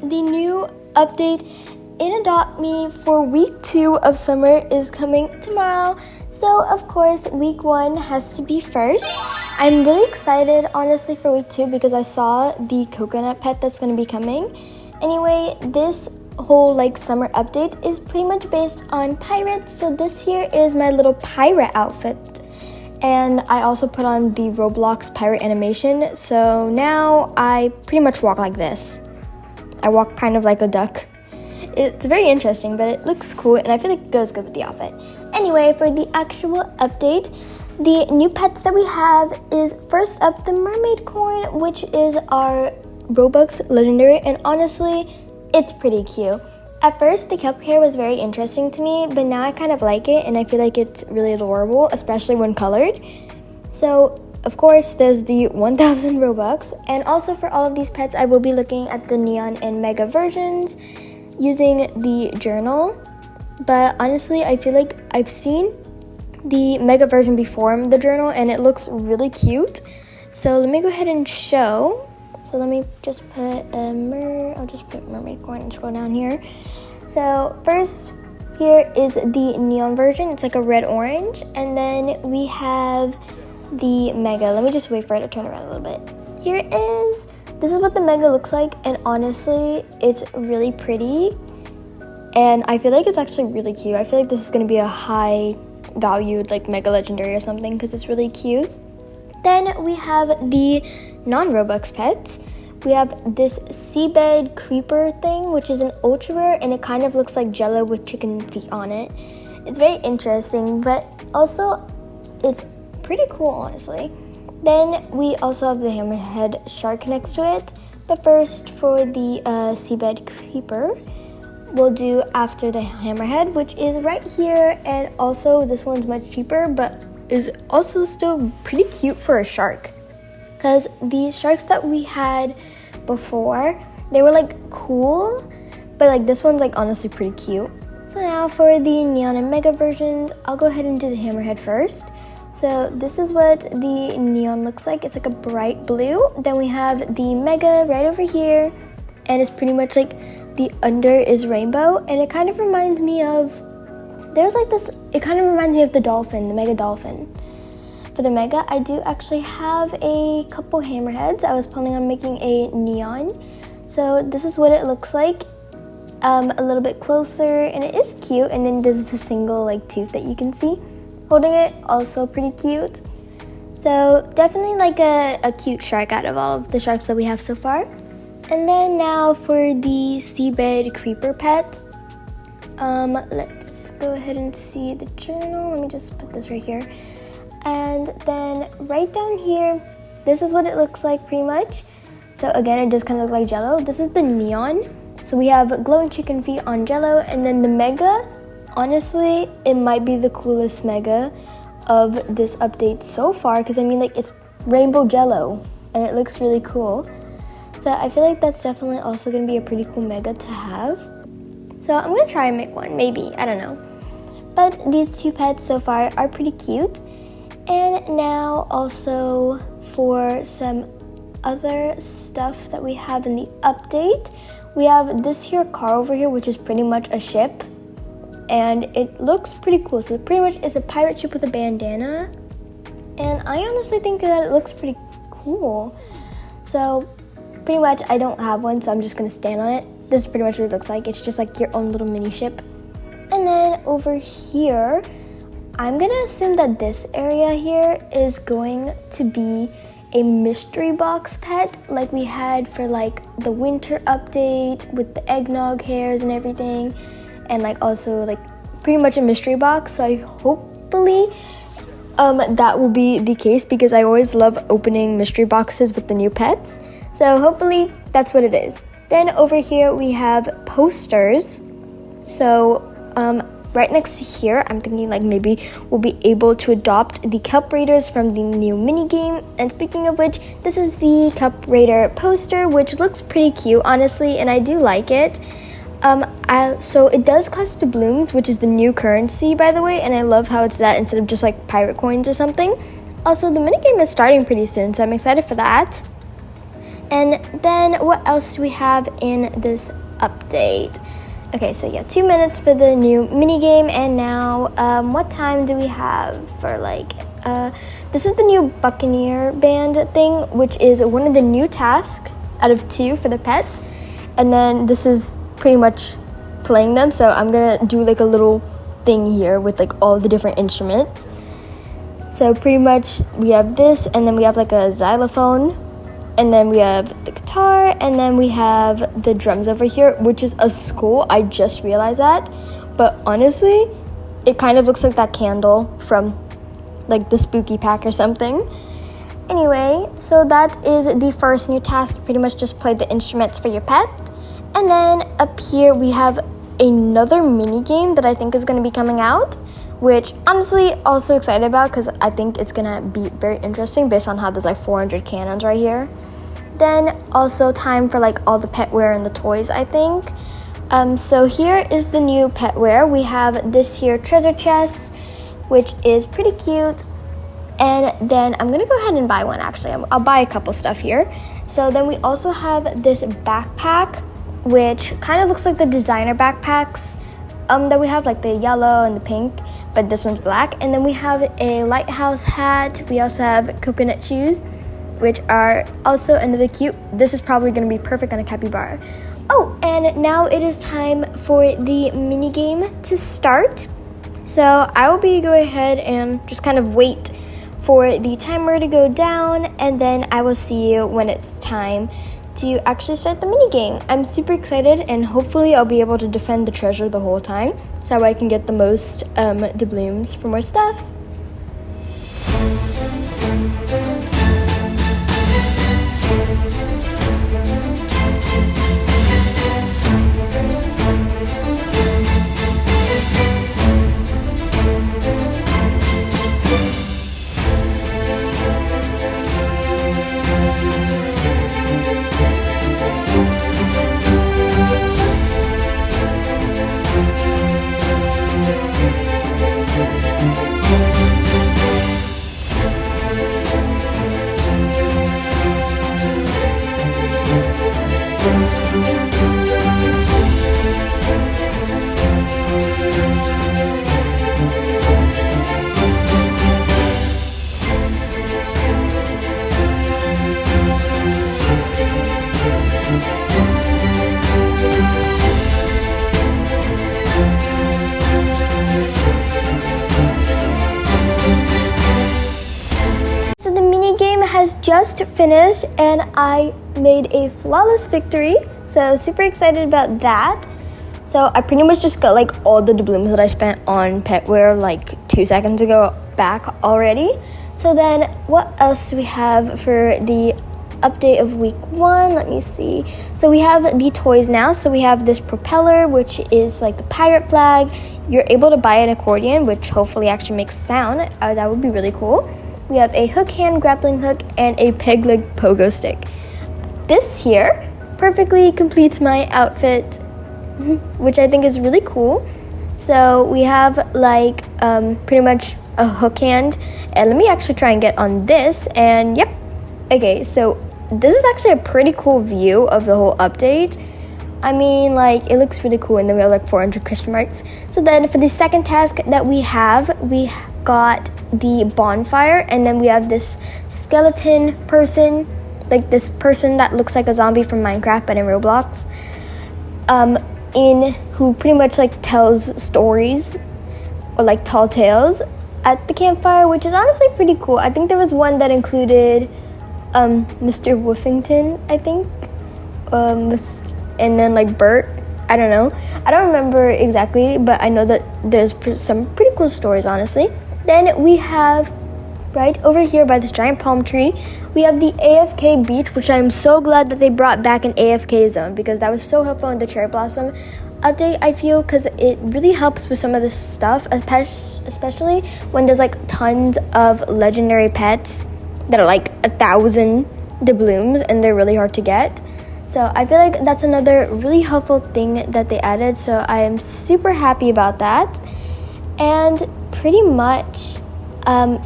the new update in Adopt Me for week 2 of summer is coming tomorrow. So of course week 1 has to be first. I'm really excited honestly for week 2 because I saw the coconut pet that's going to be coming. Anyway, this whole summer update is pretty much based on pirates. So this here is my little pirate outfit. And I also put on the Roblox pirate animation. So now I pretty much walk like this. I walk kind of like a duck. It's very interesting, but it looks cool and I feel like it goes good with the outfit. Anyway, for the actual update, the new pets that we have is first up the mermaidcorn, which is our Robux legendary, and honestly, it's pretty cute. At first, the kelp hair was very interesting to me, but now I kind of like it and I feel like it's really adorable, especially when colored. So, of course, there's the 1,000 Robux, and also for all of these pets, I will be looking at the neon and mega versions using the journal. But honestly, I feel like I've seen the mega version before the journal and it looks really cute. So let me go ahead and show. So let me just put I'll just put mermaidcorn and scroll down here. So first here is the neon version. It's like a red orange, and then we have the mega. Let me just wait for it to turn around a little bit. Here it is. This is what the mega looks like, and honestly, it's really pretty. And I feel like it's actually really cute. I feel like this is gonna be a high valued mega legendary or something because it's really cute. Then we have the non-Robux pets. We have this seabed creeper thing, which is an ultra rare, and it kind of looks like jello with chicken feet on it. It's very interesting, but also it's pretty cool, honestly. Then we also have the hammerhead shark next to it. But first, for the seabed creeper, we'll do after the hammerhead, which is right here, and also this one's much cheaper, but is also still pretty cute for a shark. Because the sharks that we had before, they were cool, but this one's honestly pretty cute. So now for the neon and mega versions, I'll go ahead and do the hammerhead first. So this is what the neon looks like. It's like a bright blue. Then we have the mega right over here, and it's pretty much the under is rainbow, and it kind of reminds me of, it kind of reminds me of the dolphin, the mega dolphin. For the mega, I do actually have a couple hammerheads. I was planning on making a neon. So this is what it looks like, a little bit closer, and it is cute. And then there's the single tooth that you can see. Holding it, also pretty cute. So definitely a cute shark out of all of the sharks that we have so far. And then now for the seabed creeper pet. Let's go ahead and see the journal. Let me just put this right here. And then right down here, this is what it looks like pretty much. So again, it does kind of look like jello. This is the neon. So we have glowing chicken feet on jello, and then the mega, honestly, it might be the coolest mega of this update so far, because I mean it's rainbow jello and it looks really cool. So I feel like that's definitely also going to be a pretty cool mega to have. So I'm going to try and make one, maybe, I don't know. But these two pets so far are pretty cute. And now also for some other stuff that we have in the update, we have this here car over here, which is pretty much a ship. And it looks pretty cool. So pretty much it's a pirate ship with a bandana. And I honestly think that it looks pretty cool. So pretty much I don't have one, so I'm just gonna stand on it. This is pretty much what it looks like. It's just your own little mini ship. And then over here, I'm gonna assume that this area here is going to be a mystery box pet like we had for the winter update with the eggnog hairs and everything. And also pretty much a mystery box. So I hopefully that will be the case, because I always love opening mystery boxes with the new pets. So hopefully that's what it is. Then over here we have posters. So right next to here, I'm thinking maybe we'll be able to adopt the kelp raiders from the new minigame. And speaking of which, this is the kelp raider poster, which looks pretty cute honestly, and I do like it. So it does cost doubloons, which is the new currency, by the way, and I love how it's that instead of just pirate coins or something. Also, the minigame is starting pretty soon, so I'm excited for that. And then what else do we have in this update? Okay, so yeah, 2 minutes for the new mini game. And now what time do we have for this is the new Buccaneer band thing, which is one of the new tasks out of 2 for the pets. And then this is pretty much playing them, so I'm gonna do like a little thing here with like all the different instruments. So pretty much we have this, and then we have like a xylophone, and then we have the guitar, and then we have the drums over here, which is a skull. I just realized that, but honestly it kind of looks like that candle from like the spooky pack or something. Anyway, so that is the first new task. Pretty much just play the instruments for your pet. And then up here we have another mini game that I think is going to be coming out, which honestly also excited about because I think it's going to be very interesting based on how there's like 400 cannons right here. Then also time for like all the pet wear and the toys, I think. So here is the new pet wear. We have this here treasure chest, which is pretty cute. And then I'm gonna go ahead and buy one. Actually, I'll buy a couple stuff here. So then we also have this backpack, which kind of looks like the designer backpacks that we have, like the yellow and the pink, but this one's black. And then we have a lighthouse hat. We also have coconut shoes, which are also another cute. This is probably gonna be perfect on a capybara. Oh, and now it is time for the mini game to start. So I will go ahead and just kind of wait for the timer to go down, and then I will see you when it's time to actually start the mini game. I'm super excited, and hopefully I'll be able to defend the treasure the whole time so I can get the most doubloons for more stuff. Has just finished, and I made a flawless victory, so super excited about that. So I pretty much just got like all the doubloons that I spent on petware like 2 seconds ago back already. So then what else do we have for the update of week 1? Let me see. So we have the toys now. So we have this propeller, which is like the pirate flag. You're able to buy an accordion, which hopefully actually makes sound. That would be really cool. We have a hook hand grappling hook and a peg leg pogo stick. This here perfectly completes my outfit, which I think is really cool. So we have like pretty much a hook hand, and let me actually try and get on this, and yep. Okay, so this is actually a pretty cool view of the whole update. I mean, like, it looks really cool, and then we have like 400 question marks. So then for the second task that we got the bonfire, and then we have this skeleton person, like this person that looks like a zombie from Minecraft but in Roblox, who pretty much like tells stories or like tall tales at the campfire, which is honestly pretty cool. I think there was one that included Mr. Woofington, I think, and then like Bert. I don't know. I don't remember exactly, but I know that there's some pretty cool stories, honestly. Then we have right over here by this giant palm tree, we have the AFK beach, which I'm so glad that they brought back an AFK zone, because that was so helpful in the cherry blossom update, I feel, because it really helps with some of this stuff, especially when there's like tons of legendary pets that are like 1,000 doubloons and they're really hard to get. So I feel like that's another really helpful thing that they added, so I am super happy about that. And pretty much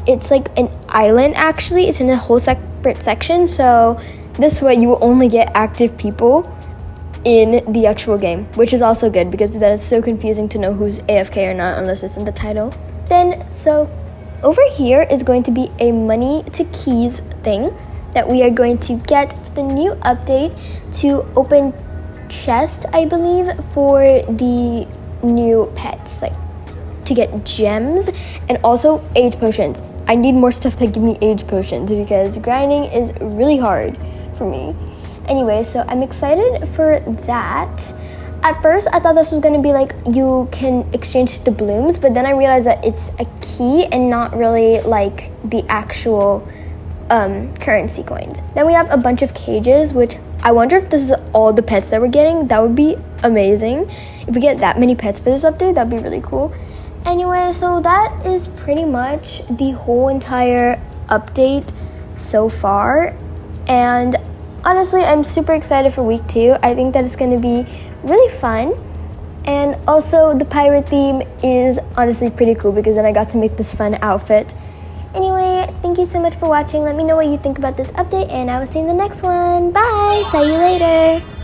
it's like an island, actually. It's in a whole separate section, so This way you will only get active people in the actual game, which is also good because that is so confusing to know who's AFK or not unless it's in the title. Then, so over here is going to be a money to keys thing that we are going to get the new update to open chests, I believe, for the new pets, like to get gems and also age potions. I need more stuff that give me age potions because grinding is really hard for me. Anyway, so I'm excited for that. At first, I thought this was gonna be like you can exchange doubloons, but then I realized that it's a key and not really like the actual currency coins. Then we have a bunch of cages, which I wonder if this is all the pets that we're getting. That would be amazing. If we get that many pets for this update, that'd be really cool. Anyway, so that is pretty much the whole entire update so far. And honestly, I'm super excited for week 2. I think that it's going to be really fun. And also, the pirate theme is honestly pretty cool because then I got to make this fun outfit. Anyway, thank you so much for watching. Let me know what you think about this update, and I will see you in the next one. Bye! See you later!